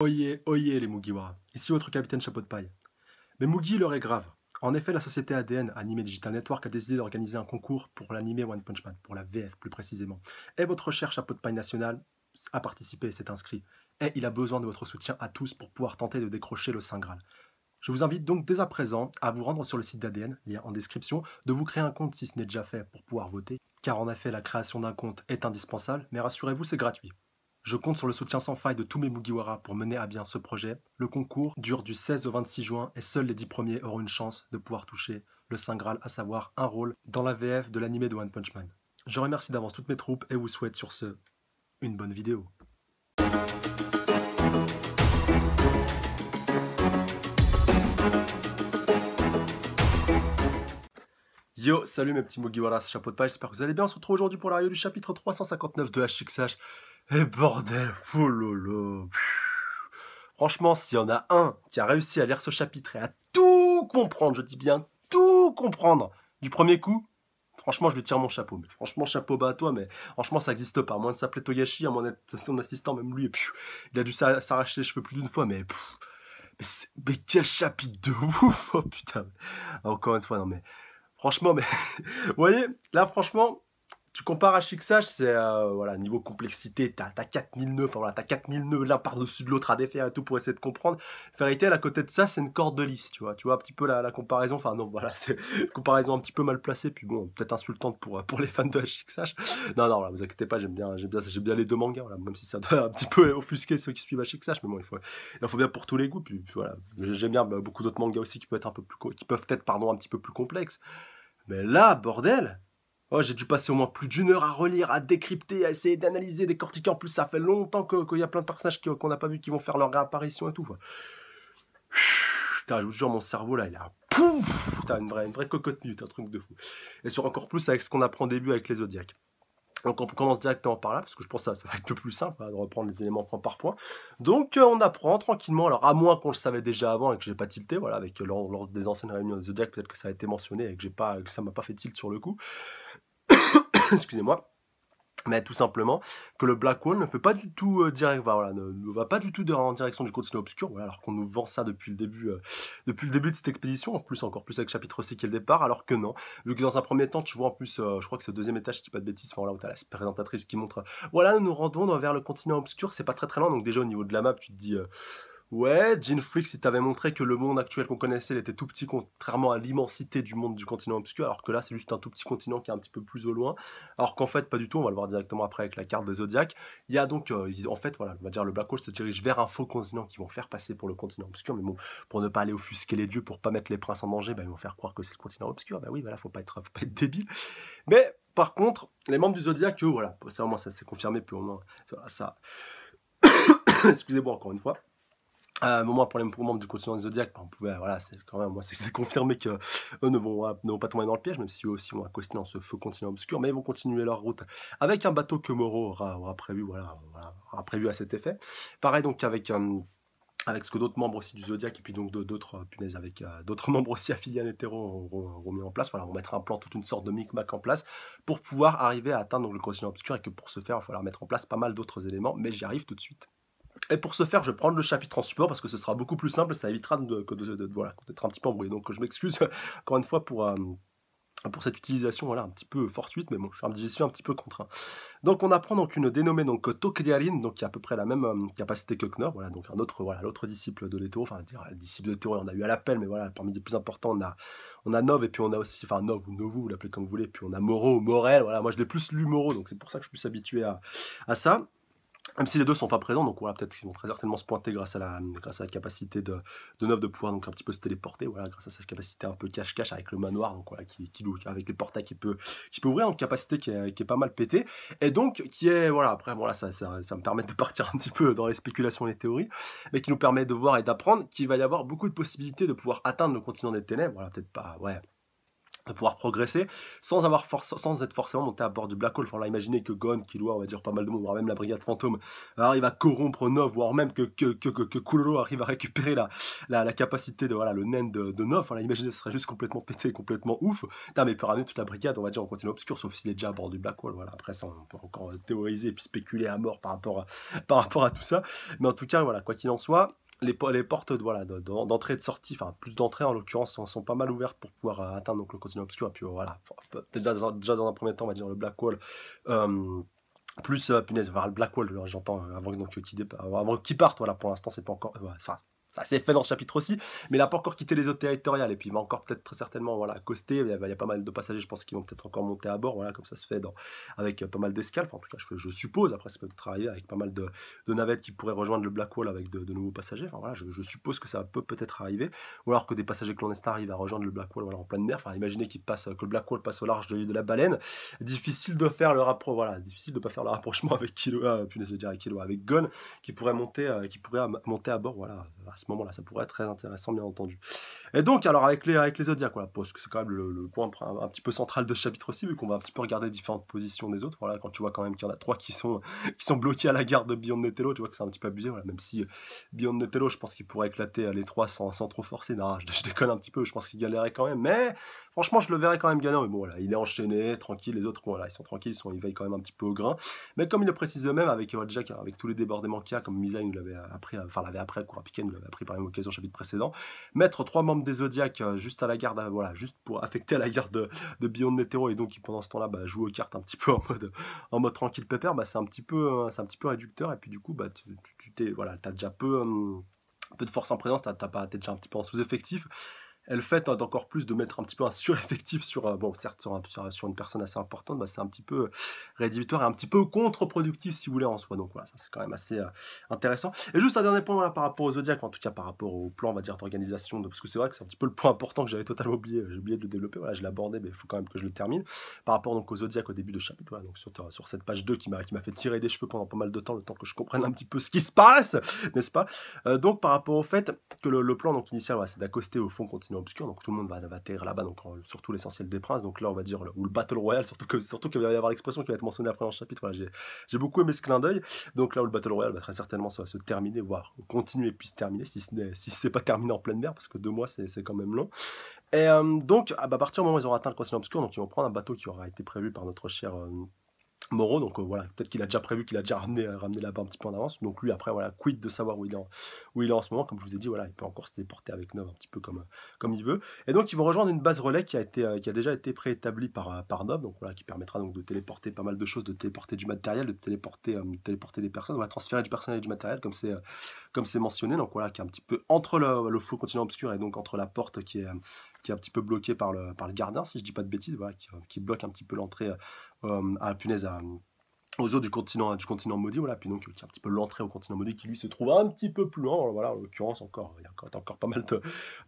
Oyez, oyez les Mugiwara, ici votre capitaine Chapeau de Paille. Mais Mugi, l'heure est grave. En effet, la société ADN, Anime Digital Network, a décidé d'organiser un concours pour l'anime One Punch Man, pour la VF plus précisément. Et votre cher Chapeau de Paille national a participé et s'est inscrit. Et il a besoin de votre soutien à tous pour pouvoir tenter de décrocher le Saint Graal. Je vous invite donc dès à présent à vous rendre sur le site d'ADN, lien en description, de vous créer un compte si ce n'est déjà fait pour pouvoir voter, car en effet la création d'un compte est indispensable, mais rassurez-vous c'est gratuit. Je compte sur le soutien sans faille de tous mes Mugiwara pour mener à bien ce projet. Le concours dure du 16 au 26 juin et seuls les 10 premiers auront une chance de pouvoir toucher le Saint Graal, à savoir un rôle dans la VF de l'animé de One Punch Man. Je remercie d'avance toutes mes troupes et vous souhaite sur ce une bonne vidéo. Yo, salut mes petits Mugiwara, c'est Chapeau de Paille, j'espère que vous allez bien. On se retrouve aujourd'hui pour la review du chapitre 359 de HXH. Et bordel, oh lolo. Franchement, s'il y en a un qui a réussi à lire ce chapitre et à tout comprendre, je dis bien tout comprendre du premier coup, franchement, je lui tire mon chapeau. Mais franchement, chapeau bas à toi, mais franchement, ça n'existe pas. À moins de s'appeler Togashi, à moins d'être son assistant, même lui, il a dû s'arracher les cheveux plus d'une fois, mais quel chapitre de ouf. Oh putain. Encore une fois, non mais... Franchement, mais vous voyez, là, franchement, tu compares à Chixage, c'est voilà, niveau complexité, t'as 4000 nœuds, enfin voilà, t'as 4000 nœuds l'un par-dessus de l'autre à défaire et tout pour essayer de comprendre. Fairy Tail, à côté de ça, c'est une corde de lys, tu vois un petit peu la comparaison, enfin non, voilà, c'est une comparaison un petit peu mal placée, puis bon, peut-être insultante pour les fans de Chixage. Non, voilà, vous inquiétez pas, j'aime bien les deux mangas, voilà, même si ça doit un petit peu offusquer ceux qui suivent Chixage, mais bon, il en faut bien pour tous les goûts, puis voilà, j'aime bien beaucoup d'autres mangas aussi qui peuvent être un petit peu plus complexes. Mais là, bordel, oh, j'ai dû passer au moins plus d'une heure à relire, à décrypter, à essayer d'analyser, décortiquer. En plus, ça fait longtemps qu'il y a plein de personnages qu'on n'a pas vu qui vont faire leur réapparition et tout. Putain, je vous jure, mon cerveau là, il a pouf, putain, une vraie cocotte minute, un truc de fou. Et sur encore plus avec ce qu'on apprend au début avec les Zodiacs. Donc on commence directement par là, parce que je pense que ça va être le plus simple, de reprendre les éléments point par point. Donc on apprend tranquillement, alors à moins qu'on le savait déjà avant et que j'ai pas tilté, voilà, avec lors des anciennes réunions des Zodiacs, peut-être que ça a été mentionné et que ça m'a pas fait tilt sur le coup. Excusez-moi. Mais tout simplement que le Black Wall ne fait pas du tout ne va pas du tout en direction du continent obscur, voilà, alors qu'on nous vend ça depuis le début de cette expédition, en plus encore plus avec chapitre 6 qui est le départ, alors que non, vu que dans un premier temps tu vois en plus, je crois que c'est au deuxième étage si je dis pas de bêtises, enfin là où t'as la présentatrice qui montre, voilà, nous nous rendons vers le continent obscur, c'est pas très loin, donc déjà au niveau de la map tu te dis... ouais, Gene Freak, il t'avait montré que le monde actuel qu'on connaissait, il était tout petit, contrairement à l'immensité du monde du continent obscur, alors que là, c'est juste un tout petit continent qui est un petit peu plus au loin. Alors qu'en fait, pas du tout, on va le voir directement après avec la carte des Zodiacs. Il y a donc, en fait, voilà, on va dire le Black Hole se dirige vers un faux continent qu'ils vont faire passer pour le continent obscur, mais bon, pour ne pas aller offusquer les dieux, pour pas mettre les princes en danger, ils vont faire croire que c'est le continent obscur. Bah oui, voilà, faut pas être débile. Mais, par contre, les membres du Zodiac, eux, voilà, c'est vraiment ça, c'est confirmé, puis au moins, ça... Excusez-moi encore une fois. Moi, pour les membres du continent des Zodiac, on pouvait, voilà, c'est quand même, moi, c'est confirmé que eux ne vont pas tomber dans le piège, même si eux aussi vont accoster dans ce feu continent obscur, mais ils vont continuer leur route avec un bateau que Moro aura prévu, aura prévu à cet effet. Pareil donc avec ce que d'autres membres aussi du Zodiac et puis donc d'autres punaises avec d'autres membres aussi affiliés à Netero auront mis en place. Voilà, on va mettre un plan, toute une sorte de micmac en place pour pouvoir arriver à atteindre donc, le continent obscur et que pour ce faire, il va falloir mettre en place pas mal d'autres éléments, mais j'y arrive tout de suite. Et pour ce faire, je vais prendre le chapitre en support parce que ce sera beaucoup plus simple et ça évitera d'être un petit peu embrouillé. Donc je m'excuse encore une fois pour cette utilisation voilà, un petit peu fortuite, mais bon, j'y suis un petit peu contraint. Donc on apprend donc une dénommée donc Tokriarin, donc qui a à peu près la même capacité que Knorr, voilà, donc l'autre disciple de Leto, enfin le disciple de Théo, on a eu à l'appel, mais voilà, parmi les plus importants, on a Nov, et puis on a aussi, enfin Nov ou Novu, vous l'appelez comme vous voulez, puis on a Moro ou Morel, voilà, moi je l'ai plus lu Moro, donc c'est pour ça que je suis plus habitué à ça. Même si les deux sont pas présents, donc voilà, peut-être qu'ils vont très certainement se pointer grâce à la capacité de Nov de pouvoir donc un petit peu se téléporter, voilà, grâce à sa capacité un peu cache-cache avec le manoir, donc voilà, avec les portails qui peut ouvrir, donc capacité qui est pas mal pétée, et donc qui est, voilà, après, voilà, ça me permet de partir un petit peu dans les spéculations et les théories, mais qui nous permet de voir et d'apprendre qu'il va y avoir beaucoup de possibilités de pouvoir atteindre le continent des ténèbres, voilà, peut-être pas, ouais, de pouvoir progresser sans être forcément monté à bord du Black Hole. Enfin, là, imaginez que Gon, Killua, on va dire pas mal de monde, voire même la brigade fantôme, arrive à corrompre Nov, voire même que Kuroro arrive à récupérer la capacité de, voilà, le naine de Nov. Enfin, là, imaginez, ce serait juste complètement pété, complètement ouf. Putain, mais il peut ramener toute la brigade, on va dire, en continent obscur, sauf s'il est déjà à bord du Black Hole. Voilà, après ça, on peut encore théoriser et puis spéculer à mort par rapport à tout ça. Mais en tout cas, voilà, quoi qu'il en soit, les portes voilà, d'entrée et de sortie, enfin plus d'entrée en l'occurrence, sont pas mal ouvertes pour pouvoir atteindre donc, le continent obscur. Et puis voilà, peut-être déjà dans un premier temps, on va dire le Black Wall. Plus, punaise, enfin, le Black Wall, j'entends, avant, avant qu'il parte, voilà, pour l'instant, c'est pas encore. Enfin, ça s'est fait dans le chapitre aussi, mais il n'a pas encore quitté les eaux territoriales, et puis il va encore peut-être très certainement voilà, accoster, il y a pas mal de passagers, je pense, qui vont peut-être encore monter à bord, voilà, comme ça se fait avec pas mal d'escales, enfin, en tout cas, je suppose, après ça peut peut-être arriver avec pas mal de navettes qui pourraient rejoindre le Black Wall avec de nouveaux passagers, enfin voilà, je suppose que ça peut peut-être arriver, ou alors que des passagers clonestar arrivent à rejoindre le Black Wall voilà, en pleine mer, enfin imaginez que le Black Wall passe au large de l'île de la Baleine, difficile de faire voilà, difficile de pas faire le rapprochement avec Killua, punaise, je veux dire avec Killua, avec Gon, qui pourrait monter à bord, voilà, à ce moment-là, ça pourrait être très intéressant, bien entendu. Et donc, alors avec les Zodiacs, voilà, parce que c'est quand même le point un petit peu central de ce chapitre aussi, vu qu'on va un petit peu regarder différentes positions des autres, voilà, quand tu vois quand même qu'il y en a 3 qui sont bloqués à la gare de Beyond Netelo, tu vois que c'est un petit peu abusé, voilà, même si Beyond Netelo, je pense qu'il pourrait éclater les 3 sans trop forcer, non, je déconne un petit peu, je pense qu'il galérait quand même, mais franchement, je le verrais quand même gagnant, mais bon, voilà, il est enchaîné, tranquille, les autres, bon, voilà, ils sont tranquilles, ils veillent quand même un petit peu au grain, mais comme il le précise eux-mêmes, avec Jack, avec tous les débordements qu'il y a, comme Misa nous l'avait appris, enfin l'avait appris, Kurapika nous l'avait appris par la même occasion au chapitre précédent, mettre 3 membres des Zodiacs juste à la garde, voilà, juste pour affecter à la garde de Beyond Netero, et donc qui pendant ce temps-là bah, joue aux cartes un petit peu en mode tranquille pépère, bah, c'est un petit peu réducteur, et puis du coup bah, voilà, t'as déjà peu de force en présence, t'es déjà un petit peu en sous-effectif. Et le fait d'encore plus de mettre un petit peu un sureffectif sur, bon, certes sur une personne assez importante, bah, c'est un petit peu rédhibitoire et un petit peu contre-productif si vous voulez en soi. Donc voilà, ça c'est quand même assez intéressant. Et juste un dernier point voilà, par rapport aux Zodiacs, en tout cas par rapport au plan, on va dire, d'organisation, parce que c'est vrai que c'est un petit peu le point important que j'avais totalement oublié, j'ai oublié de le développer, voilà, je l'ai abordé, mais il faut quand même que je le termine. Par rapport donc aux Zodiacs au début de chapitre, voilà, donc sur cette page 2 qui m'a fait tirer des cheveux pendant pas mal de temps, le temps que je comprenne un petit peu ce qui se passe, n'est-ce pas? Donc par rapport au fait que le plan donc, initial, voilà, c'est d'accoster au fond continent obscur, donc tout le monde va atterrir là-bas, donc surtout l'essentiel des princes, donc là on va dire, ou le Battle Royale, surtout qu'il va y avoir l'expression qui va être mentionnée après dans le chapitre, voilà, j'ai beaucoup aimé ce clin d'œil, donc là où le Battle Royale va très certainement se terminer, voire continuer puis se terminer, si c'est pas terminé en pleine mer, parce que 2 mois c'est quand même long. Et donc à partir du moment où ils auront atteint le continent obscur, donc ils vont prendre un bateau qui aura été prévu par notre cher Moreau, donc voilà, peut-être qu'il a déjà prévu, qu'il a déjà ramené là-bas un petit peu en avance. Donc lui, après, voilà, quid de savoir où il est en ce moment. Comme je vous ai dit, voilà, il peut encore se téléporter avec Nov un petit peu comme il veut. Et donc, ils vont rejoindre une base relais qui a déjà été préétablie par Nov, donc voilà, qui permettra donc de téléporter pas mal de choses, de téléporter du matériel, de téléporter des personnes, on va transférer du personnel et du matériel, comme c'est mentionné. Donc voilà, qui est un petit peu entre le faux continent obscur et donc entre la porte qui est un petit peu bloquée par le gardien, si je dis pas de bêtises, voilà, qui bloque un petit peu l'entrée aux eaux du continent maudit, voilà, puis donc qui est un petit peu l'entrée au continent maudit qui lui se trouve un petit peu plus loin, voilà, en l'occurrence il y a encore pas mal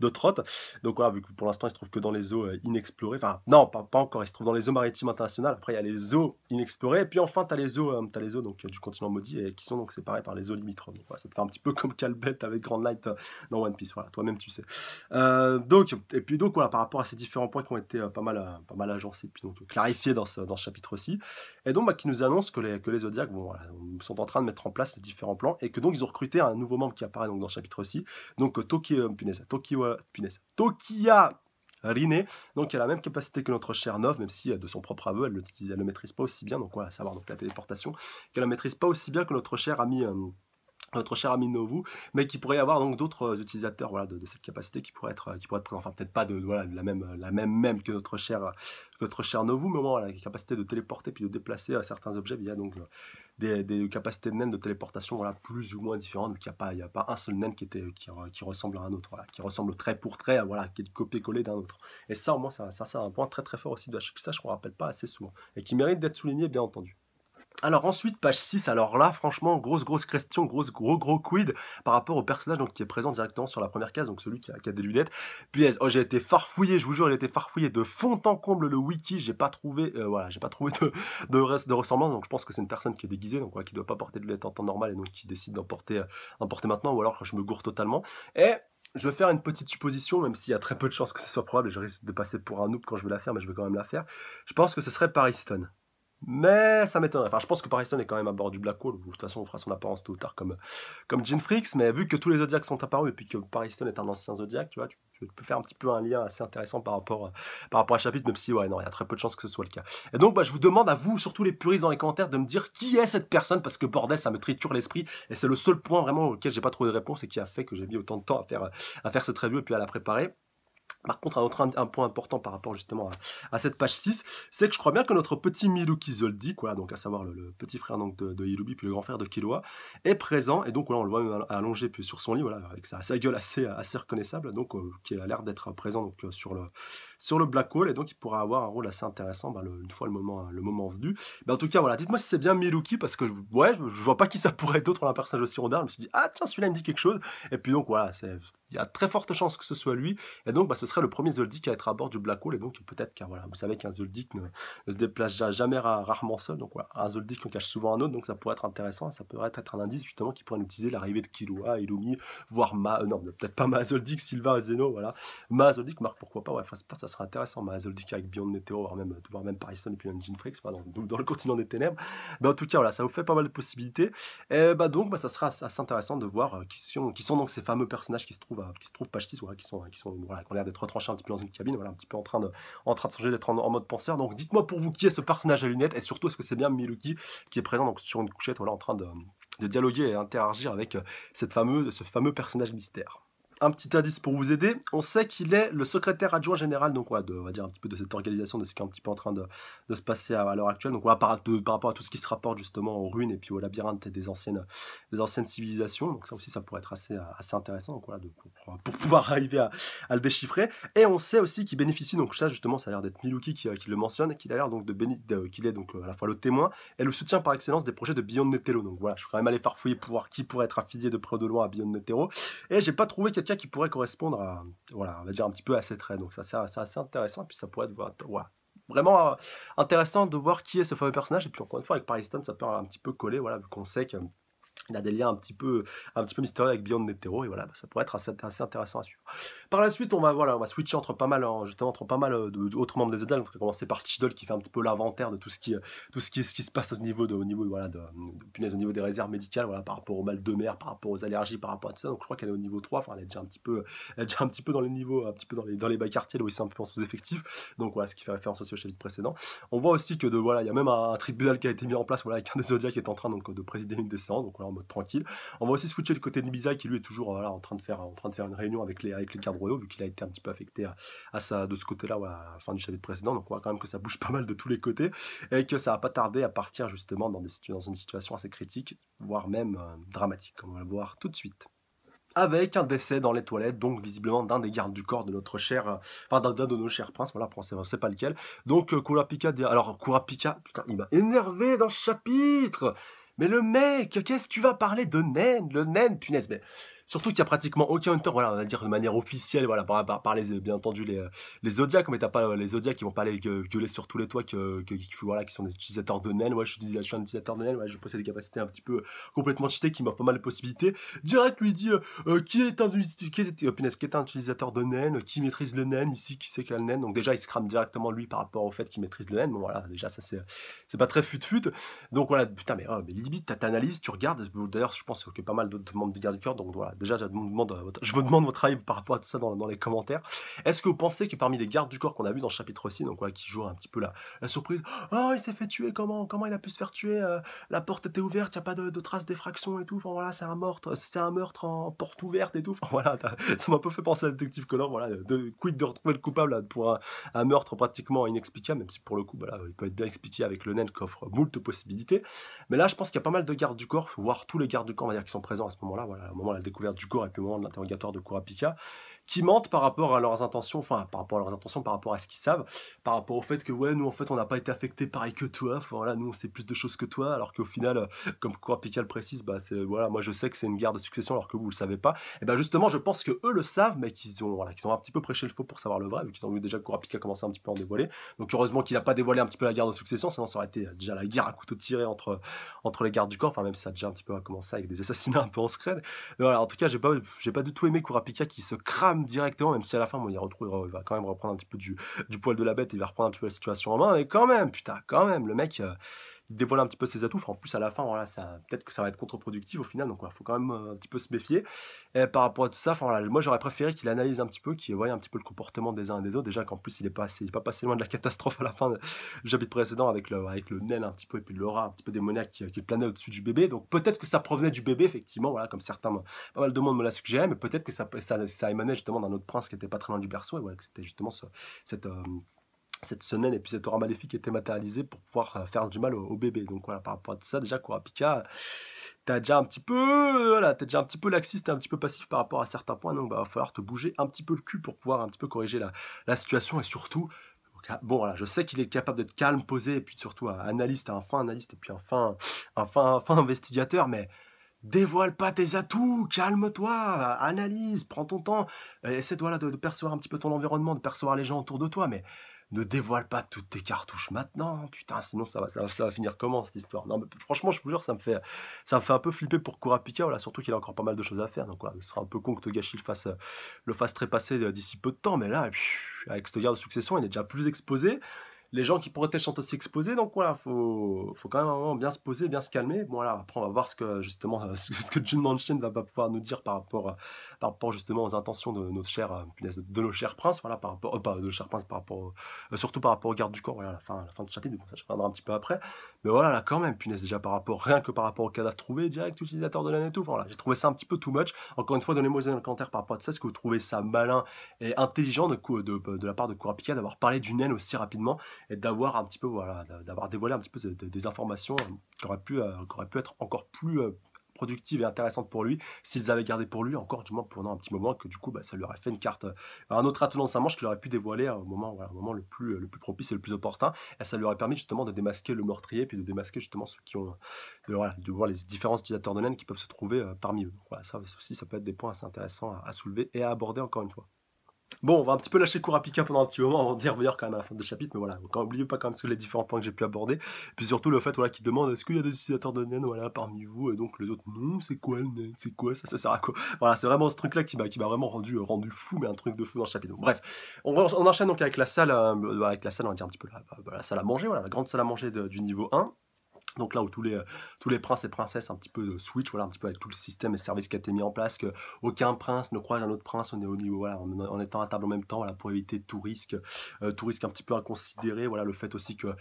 de trottes, donc voilà, vu que pour l'instant il se trouve que dans les eaux inexplorées, enfin non, pas encore, il se trouve dans les eaux maritimes internationales, après il y a les eaux inexplorées, et puis enfin tu as les eaux donc, du continent maudit, et qui sont donc séparées par les eaux limitrophes, donc voilà, ça te fait un petit peu comme Calbet avec Grand Knight dans One Piece, voilà, toi-même tu sais. Donc, et puis donc voilà, par rapport à ces différents points qui ont été pas mal agencés, puis donc clarifiés dans ce chapitre-ci, et donc qui nous annonce que les Zodiacs voilà, sont en train de mettre en place les différents plans, et que donc ils ont recruté un nouveau membre qui apparaît donc dans ce chapitre-ci, donc Tokia Rine, donc elle a la même capacité que notre chère Nov, même si de son propre aveu, elle ne maîtrise pas aussi bien, donc voilà, à savoir donc la téléportation, qu'elle ne maîtrise pas aussi bien que notre cher ami Novu, mais qui pourrait y avoir donc d'autres utilisateurs voilà, de cette capacité qui pourraient être présents. Enfin, peut-être pas de voilà, la même que notre cher Novu, mais au moins voilà, la capacité de téléporter puis de déplacer certains objets via donc des capacités de naine de téléportation voilà, plus ou moins différentes. Donc il n'y a pas un seul naine qui ressemble à un autre, voilà, qui ressemble trait pour trait, voilà, qui est copié-collé d'un autre. Et ça, au moins, ça c'est un point très très fort aussi de la ça, je ne me rappelle pas assez souvent, et qui mérite d'être souligné, bien entendu. Alors ensuite, page 6, alors là, franchement, grosse question, gros quid par rapport au personnage donc, qui est présent directement sur la première case, donc celui qui a des lunettes. Puis j'ai été farfouillé, je vous jure, j'ai été farfouillé de fond en comble le wiki, j'ai pas trouvé de ressemblance, donc je pense que c'est une personne qui est déguisée, donc qui doit pas porter de lunettes en temps normal, et donc qui décide d'en porter maintenant, ou alors je me gourre totalement. Et Je vais faire une petite supposition, même s'il y a très peu de chances que ce soit probable et je risque de passer pour un noob quand je vais la faire, mais je vais quand même la faire. Je pense que ce serait Pariston. Mais ça m'étonnerait. Enfin, je pense que Pariston est quand même à bord du Black Hole. De toute façon, on fera son apparence tôt ou tard comme Jean Freaks. Mais vu que tous les Zodiacs sont apparus et puis que Pariston est un ancien Zodiac, tu vois, tu peux faire un petit peu un lien assez intéressant par rapport à chapitre, même si, ouais, non, il y a très peu de chances que ce soit le cas. Et donc, bah, je vous demande à vous, surtout les puristes dans les commentaires, de me dire qui est cette personne, parce que bordel, ça me triture l'esprit. Et c'est le seul point vraiment auquel j'ai pas trouvé de réponse et qui a fait que j'ai mis autant de temps à faire cette review et puis à la préparer. Par contre, un point important par rapport justement à cette page 6, c'est que je crois bien que notre petit Miluki Zoldyck, voilà, donc à savoir le petit frère donc, de Ilubi, puis le grand frère de Killua, est présent, et donc voilà, on le voit même allongé puis sur son lit, voilà, avec sa gueule assez reconnaissable, donc qui a l'air d'être présent donc, sur le Black Hole, et donc il pourra avoir un rôle assez intéressant une fois le moment venu. Mais en tout cas, voilà, dites-moi si c'est bien Miluki, parce que ouais, je vois pas qui ça pourrait être d'autre dans un personnage aussi rondard, je me suis dit, ah tiens, celui-là il me dit quelque chose, et puis donc voilà, il y a très forte chance que ce soit lui, et donc, bah, ce serait le premier Zoldyck à être à bord du Black Hole. Et donc, peut-être que, voilà, vous savez qu'un Zoldyck ne se déplace jamais rarement seul. Donc, voilà, un Zoldyck, on cache souvent un autre. Donc, ça pourrait être intéressant. Ça pourrait être un indice, justement, qui pourrait utiliser l'arrivée de Killua, Illumi, voire non, peut-être pas Ma Zoldyck, Sylva, Zeno, voilà. Ma Zoldyck, Marc, pourquoi pas. Ouais, enfin, ça serait intéressant. Ma Zoldyck avec Beyond Netero, voire même Pariston et puis Jean Freaks, dans le continent des ténèbres. Mais en tout cas, voilà, ça vous fait pas mal de possibilités. Et bah, donc, bah, ça sera assez intéressant de voir qui sont donc ces fameux personnages qui se trouvent page 6, voilà, qui ont l'air d'être retranchés un petit peu dans une cabine, voilà, un petit peu en train de changer, d'être en mode penseur. Donc dites-moi pour vous qui est ce personnage à lunettes, et surtout est-ce que c'est bien Miluki qui est présent donc, sur une couchette, voilà, en train de dialoguer et interagir avec ce fameux personnage mystère. Un petit indice pour vous aider, on sait qu'il est le secrétaire adjoint général, donc ouais, on va dire un petit peu de cette organisation, de ce qui est un petit peu en train de se passer à l'heure actuelle. Donc voilà, par rapport à tout ce qui se rapporte justement aux ruines et puis au labyrinthe des anciennes civilisations. Donc ça aussi, ça pourrait être assez intéressant, donc voilà, pour pouvoir arriver à le déchiffrer. Et on sait aussi qu'il bénéficie, donc ça justement, ça a l'air d'être Miluki qui le mentionne, qu'il a l'air donc qu'il est donc à la fois le témoin et le soutien par excellence des projets de Beyond Netero. Donc voilà, je suis quand même allé farfouiller pour voir qui pourrait être affilié de près ou de loin à Beyond Netero. Et j'ai pas trouvé quelqu'un qui pourrait correspondre à, voilà, on va dire un petit peu à ces traits. Donc ça, c'est assez intéressant. Et puis ça pourrait être voilà, vraiment intéressant de voir qui est ce fameux personnage. Et puis encore une fois, avec Pariston, ça peut un petit peu coller, voilà, vu qu'on sait que il a des liens un petit peu mystérieux avec Beyond Netero, et voilà, ça pourrait être assez intéressant à suivre. Par la suite, on va switcher entre pas mal d'autres membres des Zodiacs. Donc on va commencer par Chidol qui fait un petit peu l'inventaire de tout ce qui se passe au niveau au niveau des réserves médicales, voilà, par rapport au mal de mer, par rapport aux allergies, par rapport à tout ça. Donc je crois qu'elle est au niveau 3, enfin elle est déjà un petit peu dans les niveaux, un petit peu dans les bas quartiers, là où ils sont un peu en sous-effectif. Donc voilà, ce qui fait référence aussi au chapitre précédent. On voit aussi que il y a même un tribunal qui a été mis en place, voilà, avec un des Zodiacs qui est en train donc de présider une des séances, donc voilà, en mode tranquille. On va aussi switcher le côté de Nibiza qui lui est toujours voilà, en train de faire une réunion avec les gardes royaux, vu qu'il a été un petit peu affecté de ce côté-là, voilà, à la fin du chapitre précédent. Donc on voit quand même que ça bouge pas mal de tous les côtés et que ça va pas tarder à partir justement dans une situation assez critique, voire même dramatique, comme on va le voir tout de suite. Avec un décès dans les toilettes, donc visiblement d'un des gardes du corps de notre cher, d'un de nos chers princes, voilà, on sait pas lequel. Donc Kurapika, alors Kurapika, putain, il m'a énervé dans ce chapitre. Mais le mec, qu'est-ce que tu vas parler de naine? Le naine, punaise, mais surtout qu'il y a pratiquement aucun hunter, voilà, on va dire de manière officielle, voilà, par bien entendu les Zodiacs, mais t'as pas les Zodiacs qui vont pas aller gueuler sur tous les toits voilà, qui sont des utilisateurs de naine. Ouais, je suis un utilisateur de naine, ouais, je possède des capacités un petit peu complètement cheatées qui m'offrent pas mal de possibilités. Direct lui dit qui est un utilisateur de naine, qui maîtrise le naine ici, qui sait quel naine. Donc déjà il se crame directement lui par rapport au fait qu'il maîtrise le naine. Bon voilà, déjà ça c'est pas très fut. Donc voilà, putain mais limite t'analyses, tu regardes. D'ailleurs je pense que pas mal d'autres membres du garde du corps, donc voilà, déjà je vous demande votre avis par rapport à tout ça dans les commentaires. Est-ce que vous pensez que parmi les gardes du corps qu'on a vu dans le chapitre 6, donc voilà, qui jouent un petit peu la surprise, oh il s'est fait tuer, comment il a pu se faire tuer, la porte était ouverte, il n'y a pas de traces d'effraction et tout, enfin voilà, c'est un meurtre en porte ouverte et tout, enfin voilà, ça m'a un peu fait penser à Détective Conan, voilà, quid de retrouver le coupable là, pour un meurtre pratiquement inexplicable, même si pour le coup, voilà, il peut être bien expliqué avec le naine qui offre moult possibilités. Mais là, je pense qu'il y a pas mal de gardes du corps, voire tous les gardes du corps, on va dire, qui sont présents à ce moment-là, voilà, au moment de la découverte du corps et puis au moment de l'interrogatoire de Kurapika, qui mentent par rapport à leurs intentions, enfin par rapport à leurs intentions, par rapport à ce qu'ils savent, par rapport au fait que ouais, nous en fait on n'a pas été affectés pareil que toi, enfin, voilà, nous on sait plus de choses que toi, alors qu'au final, comme Kurapika le précise, bah c'est voilà, moi je sais que c'est une guerre de succession alors que vous le savez pas. Et ben justement, je pense que eux le savent, mais qu'ils ont un petit peu prêché le faux pour savoir le vrai, vu qu'ils ont vu déjà que Kurapika commençait un petit peu à en dévoiler. Donc heureusement qu'il n'a pas dévoilé un petit peu la guerre de succession, sinon ça aurait été déjà la guerre à couteau tiré entre les gardes du corps, enfin même si ça a déjà un petit peu commencé avec des assassinats un peu en scred. Mais voilà, en tout cas, j'ai pas du tout aimé Kurapika qui se crame directement, même si à la fin, bon, il va quand même reprendre un petit peu du poil de la bête, et il va reprendre un petit peu la situation en main, mais quand même, putain, quand même, le mec, il dévoile un petit peu ses atouts. Enfin, en plus, à la fin, voilà, peut-être que ça va être contre-productif au final, donc il faut quand même un petit peu se méfier. Et par rapport à tout ça, enfin, voilà, moi j'aurais préféré qu'il analyse un petit peu, qu'il voie un petit peu le comportement des uns et des autres. Déjà qu'en plus, il est pas passé loin de la catastrophe à la fin du chapitre précédent avec le naine un petit peu et puis l'aura un petit peu démoniaque qui planait au-dessus du bébé. Donc peut-être que ça provenait du bébé, effectivement, voilà, comme pas mal de monde me l'a suggéré, mais peut-être que ça émanait justement d'un autre prince qui était pas très loin du berceau, et voilà, que c'était justement cette, ce naine et puis cette aura maléfique était matérialisée pour pouvoir faire du mal au bébé. Donc voilà, par rapport à tout ça, déjà Kurapika, t'as déjà un petit peu, voilà, t'es déjà un petit peu laxiste, un petit peu passif par rapport à certains points, donc bah, va falloir te bouger un petit peu le cul pour pouvoir un petit peu corriger la situation et surtout, bon voilà, je sais qu'il est capable d'être calme, posé et puis surtout un fin analyste et puis un fin investigateur, mais dévoile pas tes atouts, calme-toi, analyse, prends ton temps, essaie voilà, de percevoir un petit peu ton environnement, de percevoir les gens autour de toi, mais ne dévoile pas toutes tes cartouches maintenant, putain, sinon ça va finir comment cette histoire? Non, mais franchement, je vous jure, ça me fait un peu flipper pour Kurapika, voilà, surtout qu'il a encore pas mal de choses à faire, donc voilà, ce sera un peu con que Togashi le fasse trépasser d'ici peu de temps, mais là, avec cette guerre de succession, il est déjà plus exposé, les gens qui pourraient être sont aussi exposés, donc voilà, faut quand même un moment bien se poser, bien se calmer. Bon voilà, après on va voir ce que justement ce que Jun Manchin va pas pouvoir nous dire par rapport justement aux intentions de notre cher de nos chers princes, voilà, par rapport pas de nos chers princes par rapport surtout par rapport aux gardes du corps, voilà, à la fin de ce chapitre, donc ça je reviendrai un petit peu après. Mais voilà, là quand même, punaise, déjà rien que par rapport au cadavre trouvé, direct utilisateur de l'année et tout, voilà, j'ai trouvé ça un petit peu too much. Encore une fois, donnez-moi des commentaires par rapport à ça, est-ce que vous trouvez ça malin et intelligent de la part de Kurapika d'avoir parlé d'une naine aussi rapidement et d'avoir un petit peu, voilà, d'avoir dévoilé un petit peu des informations qui auraient pu être encore plus productives et intéressantes pour lui s'ils avaient gardé pour lui encore du moins pendant un petit moment, que du coup bah, ça lui aurait fait une carte, un autre atout dans sa manche qu'il aurait pu dévoiler au moment, voilà, au moment le plus propice et le plus opportun, et ça lui aurait permis justement de démasquer le meurtrier puis de démasquer justement ceux qui ont voilà, de voir les différents utilisateurs de naines qui peuvent se trouver parmi eux. Donc, voilà, ça aussi ça peut être des points assez intéressants à soulever et à aborder encore une fois. Bon, on va un petit peu lâcher Kurapika pendant un petit moment avant d'y revenir quand même à la fin de chapitre, mais voilà, n'oubliez pas quand même les différents points que j'ai pu aborder. Et puis surtout le fait voilà, qu'il demande est-ce qu'il y a des utilisateurs de naines voilà, parmi vous, et donc les autres non, c'est quoi le naine, c'est quoi ça sert à quoi? Voilà, c'est vraiment ce truc-là qui m'a vraiment rendu fou, mais un truc de fou dans le chapitre. Donc, bref, on enchaîne donc avec avec la salle, on va dire un petit peu la salle à manger, voilà, la grande salle à manger du niveau 1. Donc là où tous les princes et princesses un petit peu switch, voilà, un petit peu avec tout le système et le service qui a été mis en place, que aucun prince ne croise un autre prince, on est au niveau, voilà, en étant à table en même temps, voilà, pour éviter tout risque un petit peu inconsidéré, voilà, le fait aussi que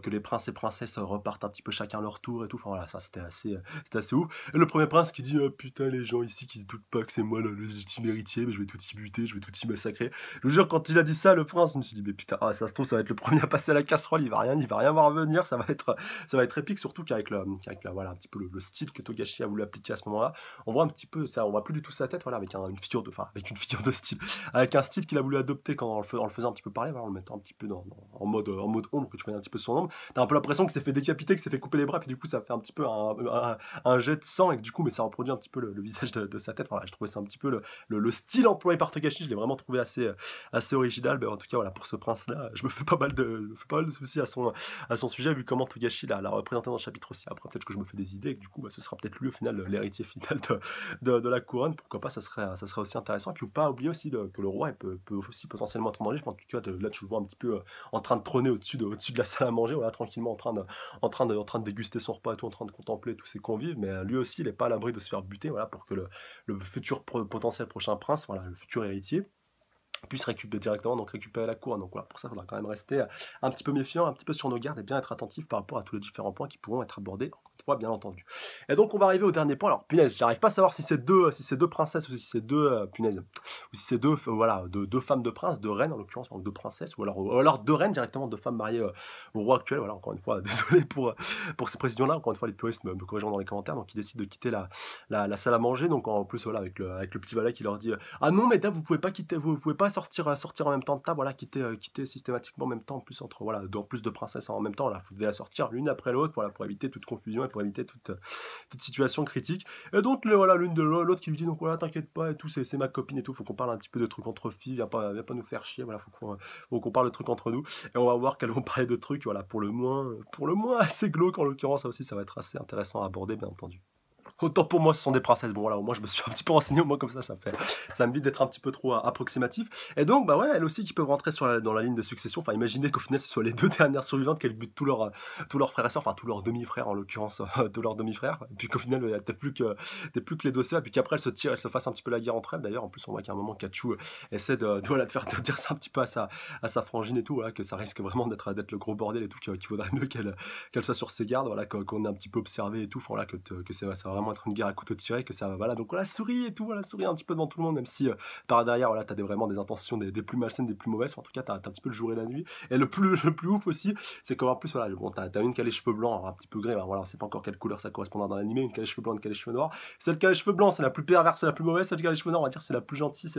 les princes et princesses repartent un petit peu chacun leur tour et tout, enfin voilà, ça c'était assez ouf. Et le premier prince qui dit putain, les gens ici qui se doutent pas que c'est moi le légitime héritier, mais je vais tout y buter, je vais tout y massacrer. Je vous jure, quand il a dit ça, le prince, je me suis dit mais putain, ça se trouve ça va être le premier à passer à la casserole, il va rien voir venir, ça va être épique, surtout voilà, un petit peu le style que Togashi a voulu appliquer à ce moment-là. On voit un petit peu ça, on voit plus du tout sa tête, voilà, avec une figure de style, avec un style qu'il a voulu adopter quand en le faisant un petit peu parler, voilà, en le mettant un petit peu en mode ombre, que tu connais un petit peu son ombre. T'as un peu l'impression qu'il s'est fait décapiter, qu'il s'est fait couper les bras, puis du coup ça fait un petit peu un jet de sang, et que du coup, mais ça reproduit un petit peu le visage de sa tête. Voilà, je trouvais ça un petit peu le style employé par Togashi, je l'ai vraiment trouvé assez original. Mais en tout cas, voilà, pour ce prince-là, je me fais pas mal de soucis à son sujet, vu comment Togashi l'a représenté dans le chapitre aussi. Après, peut-être que je me fais des idées, et que du coup, bah, ce sera peut-être lui, au final, l'héritier final de la couronne. Pourquoi pas, ça serait aussi intéressant. Et puis, pas oublier aussi que le roi peut aussi potentiellement être en danger. Enfin, en tout cas, là, tu le vois un petit peu en train de trôner au-dessus de la salle à manger, voilà, tranquillement, en train de déguster son repas et tout, en train de contempler tous ses convives. Mais lui aussi, il n'est pas à l'abri de se faire buter, voilà, pour que le futur potentiel prochain prince, voilà, le futur héritier, puisse récupérer la couronne. Donc voilà, pour ça, il faudra quand même rester un petit peu méfiant, un petit peu sur nos gardes et bien être attentif par rapport à tous les différents points qui pourront être abordés, encore une fois, bien entendu. Et donc, on va arriver au dernier point. Alors, punaise, j'arrive pas à savoir si c'est deux princesses ou si c'est deux, punaise, ou si c'est deux, voilà, deux femmes de princes, deux reines en l'occurrence, donc deux princesses, ou alors deux reines directement, deux femmes mariées au roi actuel. Voilà, encore une fois, désolé pour ces précisions-là. Encore une fois, les puristes me corrigeront dans les commentaires. Donc, ils décident de quitter la salle à manger. Donc, en plus, voilà, avec le petit valet qui leur dit ah non, mesdames, vous pouvez pas quitter, vous pouvez pas sortir en même temps de table. Voilà, quitter systématiquement en même temps, en plus entre voilà, en plus de princesses en même temps. Là, vous devez la sortir l'une après l'autre, voilà, pour éviter toute confusion et pour éviter toute situation critique. Et donc, voilà, l'une de l'autre qui lui dit donc voilà, t'inquiète pas et tout, c'est ma copine et tout. Faut qu'on parle un petit peu de trucs entre filles. Viens pas nous faire chier. Voilà, faut qu'on parle de trucs entre nous. Et on va voir qu'elles vont parler de trucs, voilà, pour le moins assez glauque en l'occurrence. Ça aussi, ça va être assez intéressant à aborder, bien entendu. Autant pour moi, ce sont des princesses. Bon, voilà, au moins, je me suis un petit peu renseigné, au moins, comme ça m'évite d'être un petit peu trop approximatif. Et donc, bah ouais, elles aussi qui peuvent rentrer dans la ligne de succession. Enfin, imaginez qu'au final, ce soit les deux dernières survivantes qu'elles butent tous leurs frères et sœurs, enfin, tous leurs demi-frères, en l'occurrence, tous leurs demi-frères. Et puis qu'au final, t'es plus que les deux sœurs. Et puis qu'après, elles se fassent un petit peu la guerre entre elles. D'ailleurs, en plus, on voit qu'à un moment, Kachu essaie voilà, de dire ça un petit peu à sa frangine et tout, voilà, que ça risque vraiment d'être le gros bordel et tout, qu'il faudrait mieux qu'elle soit sur ses gardes, voilà, qu'on a un petit peu observé et tout, enfin, voilà, que ça va vraiment être une guerre à couteau tiré, que ça va, voilà, donc voilà, souris et tout, voilà, souris un petit peu devant tout le monde, même si par derrière, voilà, t'as vraiment des intentions des plus malsaines, des plus mauvaises, enfin, en tout cas, t'as un petit peu le jour et la nuit, et le plus ouf aussi, c'est qu'en plus, voilà, bon, t'as une qui a les cheveux blancs, alors, un petit peu gris, alors, voilà, on sait pas encore quelle couleur ça correspondra dans l'animé, une qui a les cheveux blancs, une qui a les cheveux noirs, celle qui a les cheveux blancs, c'est la plus perverse, c'est la plus mauvaise, celle qui a les cheveux noirs, on va dire, c'est la plus gentille,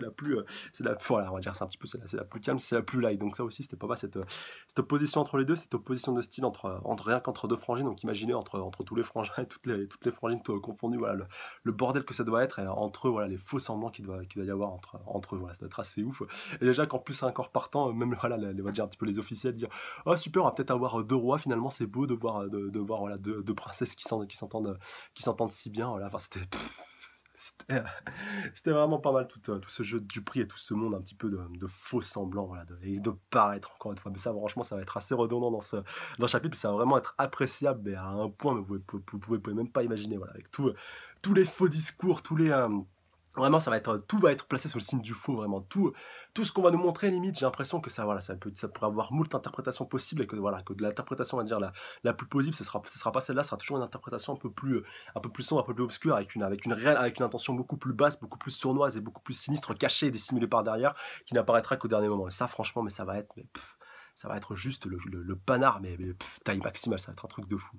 voilà, on va dire, c'est un petit peu, c'est la plus calme, c'est la plus light, donc ça aussi, c'était pas mal, cette opposition entre les deux, cette opposition de style entre rien qu'entre deux frangines, donc imaginez entre tous les frangins et toutes les frangines confondues, voilà, le bordel que ça doit être, et entre eux, voilà, les faux semblants qu'il doit y avoir entre eux, voilà, ça doit être assez ouf. Et déjà qu'en plus, un corps partant, même voilà, on va dire un petit peu les officiels, dire oh super, on va peut-être avoir deux rois, finalement, c'est beau de voir, voilà, deux princesses qui s'entendent si bien, voilà, enfin, c'était c'était vraiment pas mal tout ce jeu du prix et tout ce monde un petit peu de faux semblants, voilà, et de paraître encore une fois. Mais ça, franchement, ça va être assez redondant dans ce chapitre, ça va vraiment être appréciable, mais à un point, mais vous pouvez même pas imaginer, voilà, avec tous les faux discours, vraiment, tout va être placé sous le signe du faux, vraiment. Tout ce qu'on va nous montrer, limite, j'ai l'impression que ça, voilà, ça pourrait avoir moult interprétations possibles et que, voilà, que de l'interprétation, on va dire, la plus plausible, ce sera pas celle-là, ce sera toujours une interprétation un peu plus sombre, un peu plus obscure, avec une intention beaucoup plus basse, beaucoup plus sournoise et beaucoup plus sinistre, cachée et dissimulée par derrière, qui n'apparaîtra qu'au dernier moment. Et ça, franchement, mais ça va être juste le panard, mais taille maximale, ça va être un truc de fou.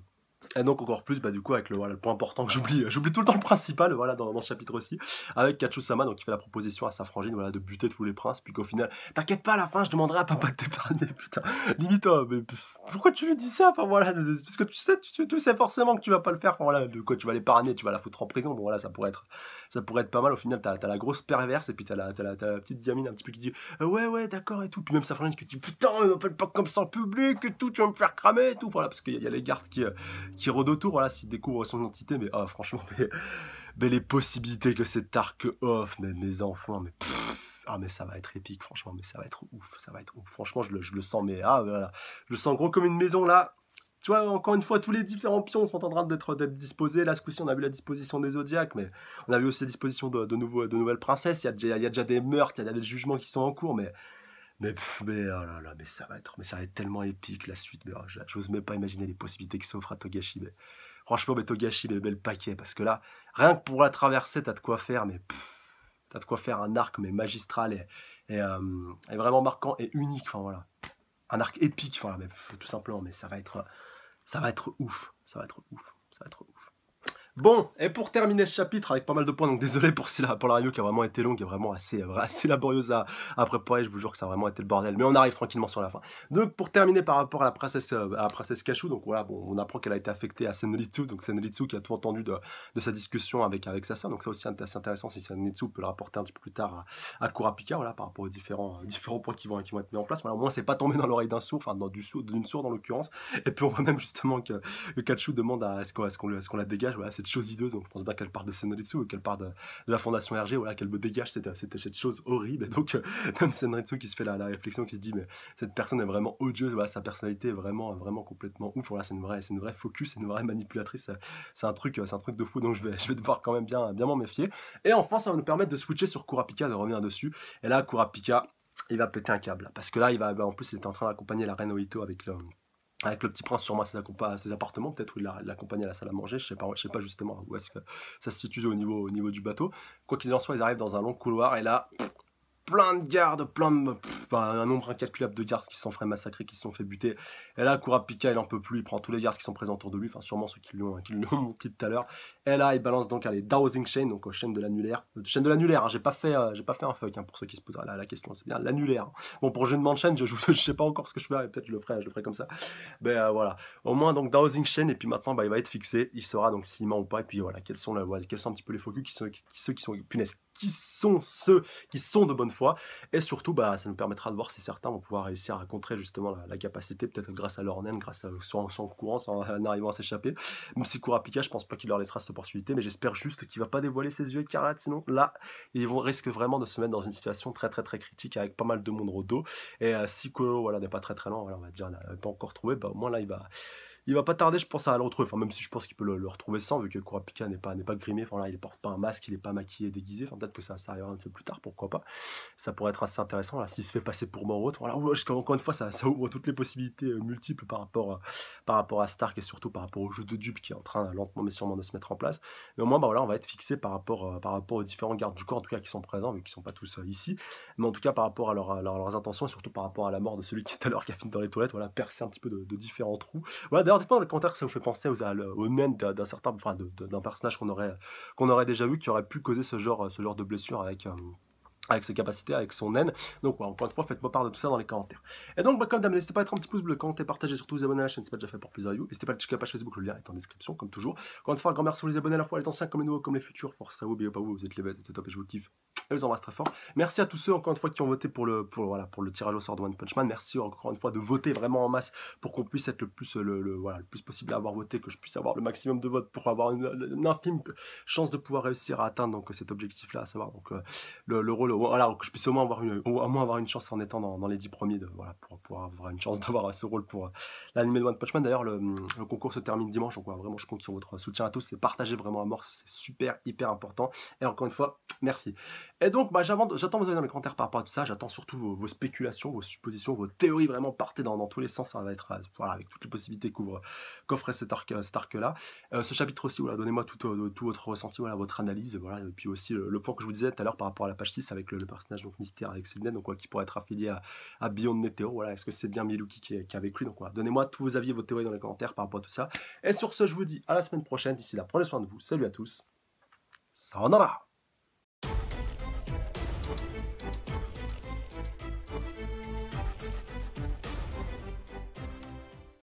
Et donc encore plus, bah du coup avec voilà, le point important que j'oublie tout le temps le principal, voilà, dans ce chapitre aussi, avec Kachu-sama, donc qui fait la proposition à sa frangine, voilà, de buter tous les princes, puis qu'au final, t'inquiète pas, à la fin, je demanderai à papa de t'épargner, putain, limite, mais pourquoi tu lui dis ça, enfin voilà, parce que tu sais forcément que tu vas pas le faire, enfin voilà, de quoi tu vas l'épargner, tu vas la foutre en prison, bon voilà, ça pourrait être pas mal, au final, t'as la grosse perverse, et puis t'as la petite gamine un petit peu qui dit, ouais, d'accord, et tout, puis même sa frangine qui dit, putain, ne m'appelle pas comme ça en public, et tout, tu vas me faire cramer, et tout, voilà, parce qu'il y a les gardes qui rôde autour, voilà, s'il découvre son identité, mais franchement, mais les possibilités que cet arc offre, mais mes enfants, mais ça va être épique, franchement, mais ça va être ouf, franchement, je le sens, mais voilà, je le sens gros comme une maison, là. Tu vois, encore une fois, tous les différents pions sont en train d'être disposés. Là, ce coup-ci, on a vu la disposition des Zodiacs, mais on a vu aussi la disposition de nouvelles princesses. Il y a déjà des meurtres, il y a des jugements qui sont en cours, mais oh là là, mais ça va être tellement épique la suite. Mais j'ose même pas imaginer les possibilités qui s'offrent à Togashi. Mais franchement, mais Togashi, mais bel paquet, parce que là, rien que pour la traverser, t'as de quoi faire, t'as de quoi faire un arc mais magistral et vraiment marquant et unique. Enfin voilà, un arc épique, enfin, mais tout simplement. Mais ça va être ouf, ça va être ouf, ça va être ouf. Bon, et pour terminer ce chapitre avec pas mal de points, donc désolé pour la review qui a vraiment été longue et vraiment assez laborieuse à préparer, je vous jure que ça a vraiment été le bordel, mais on arrive tranquillement sur la fin. Donc pour terminer par rapport à la princesse Kachu, donc voilà, bon, on apprend qu'elle a été affectée à Senritsu, donc Senritsu qui a tout entendu de sa discussion avec sa soeur, donc ça aussi assez intéressant si Senritsu peut le rapporter un petit peu plus tard à Kurapika, voilà, par rapport aux différents points qui vont être mis en place, voilà, au moins c'est pas tombé dans l'oreille d'un sourd, enfin d'une sourde en l'occurrence, et puis on voit même justement que Kachu demande à est-ce qu'on la dégage, voilà, cette chose hideuse, donc je pense pas qu'elle parle de Senritsu ou qu'elle parle de la fondation RG, voilà, qu'elle me dégage cette chose horrible, et donc même Senritsu qui se fait la réflexion, qui se dit mais cette personne est vraiment odieuse, voilà, sa personnalité est vraiment complètement ouf, voilà, c'est une vraie focus, c'est une vraie manipulatrice, c'est un truc de fou, donc je vais devoir quand même bien m'en méfier. Et enfin ça va nous permettre de switcher sur Kurapika, de revenir dessus, et là Kurapika il va péter un câble, parce que là en plus il était en train d'accompagner la reine Ohito avec avec le petit prince sûrement à ses appartements, peut-être où il l'accompagne à la salle à manger, je sais pas justement où est-ce que ça se situe au niveau du bateau. Quoi qu'il en soit, ils arrivent dans un long couloir et là, plein de gardes, un nombre incalculable de gardes qui se sont fait massacrer, qui se sont fait buter. Et là, Kurapika, il en peut plus, il prend tous les gardes qui sont présents autour de lui, enfin sûrement ceux qui lui ont monté tout à l'heure. Et là, il balance donc les Dowsing Chain, donc chaîne de l'annulaire. Chaîne de l'annulaire, hein, j'ai pas fait un fuck, hein, pour ceux qui se posent la question, c'est bien l'annulaire. Hein. Bon, pour jeu de chaîne, je sais pas encore ce que je ferai, peut-être je le ferai comme ça. Mais voilà. Au moins, donc Dowsing Chain, et puis maintenant, il va être fixé, il saura donc s'il ment ou pas, et puis voilà, quels sont un petit peu les focus, ceux qui sont, punaise, qui sont ceux qui sont de bonne foi, et surtout ça nous permettra de voir si certains vont pouvoir réussir à contrer justement la capacité, peut-être grâce à leur naine, grâce à son courant, en arrivant à s'échapper. Même si Kurapika, je pense pas qu'il leur laissera cette opportunité, mais j'espère juste qu'il va pas dévoiler ses yeux écarlates, sinon là ils risquent vraiment de se mettre dans une situation très très très critique avec pas mal de monde au dos. Et si Kolo voilà, n'est pas très très loin, voilà, on va dire, n'a pas encore trouvé, au moins là il va pas tarder, je pense, à le retrouver. Enfin, même si je pense qu'il peut le retrouver sans, vu que Kurapika n'est pas grimé. Enfin, là, il porte pas un masque, il est pas maquillé, déguisé. Enfin, peut-être que ça arrivera un peu plus tard, pourquoi pas. Ça pourrait être assez intéressant, là, s'il se fait passer pour mort ou autre. Voilà, encore une fois, ça ouvre toutes les possibilités multiples par rapport à Stark et surtout par rapport au jeu de dupe qui est en train lentement mais sûrement de se mettre en place. Mais au moins, voilà, on va être fixé par rapport aux différents gardes du corps, en tout cas, qui sont présents, vu qu'ils sont pas tous ici. Mais en tout cas, par rapport à leurs intentions et surtout par rapport à la mort de celui qui tout à l'heure qui a fini dans les toilettes, voilà, percer un petit peu de différents trous. Voilà, d'ailleurs, dites-moi dans les commentaires si ça vous fait penser au nain d'un certain, enfin, d'un personnage qu'on aurait déjà vu, qui aurait pu causer ce genre de blessure avec ses capacités, avec son naine. Donc, voilà, encore une fois, faites-moi part de tout ça dans les commentaires. Et donc, comme d'hab, n'hésitez pas à mettre un petit pouce bleu, commenter, partager, surtout vous abonner à la chaîne, c'est pas déjà fait pour plus de reviews. N'hésitez pas à checker la page Facebook, le lien est en description, comme toujours. Encore une fois, un grand merci à vous les abonnés à la fois, les anciens comme les nouveaux, comme les futurs. Force à vous, bien pas vous, vous êtes les bêtes, c'est top et je vous kiffe. Et je vous embrasse très fort. Merci à tous ceux, encore une fois, qui ont voté pour le tirage au sort de One Punch Man. Merci encore une fois de voter vraiment en masse pour qu'on puisse être le plus possible à avoir voté, que je puisse avoir le maximum de votes pour avoir une infime chance de pouvoir réussir à atteindre donc, cet objectif-là, à savoir donc, le rôle, voilà, que je puisse au moins avoir une chance en étant dans les 10 premiers, pour avoir une chance d'avoir ce rôle pour l'anime de One Punch Man. D'ailleurs, le concours se termine dimanche, donc voilà, vraiment, je compte sur votre soutien à tous, c'est partager vraiment à mort, c'est super, hyper important. Et encore une fois, merci. Et donc, j'attends vos avis dans les commentaires par rapport à tout ça. J'attends surtout vos spéculations, vos suppositions, vos théories. Vraiment, partez dans tous les sens. Ça va être voilà, avec toutes les possibilités qu'offre cet arc-là. Ce chapitre aussi, voilà, donnez-moi tout votre ressenti, voilà, votre analyse. Voilà, et puis aussi le point que je vous disais tout à l'heure par rapport à la page 6 avec le personnage donc, mystère avec Sydney, donc, qui pourrait être affilié à Beyond Netero. Voilà, est-ce que c'est bien Miluki qui est avec lui? Donc, voilà, donnez-moi tous vos avis et vos théories dans les commentaires par rapport à tout ça. Et sur ce, je vous dis à la semaine prochaine. D'ici là, prenez soin de vous. Salut à tous. Sayonara!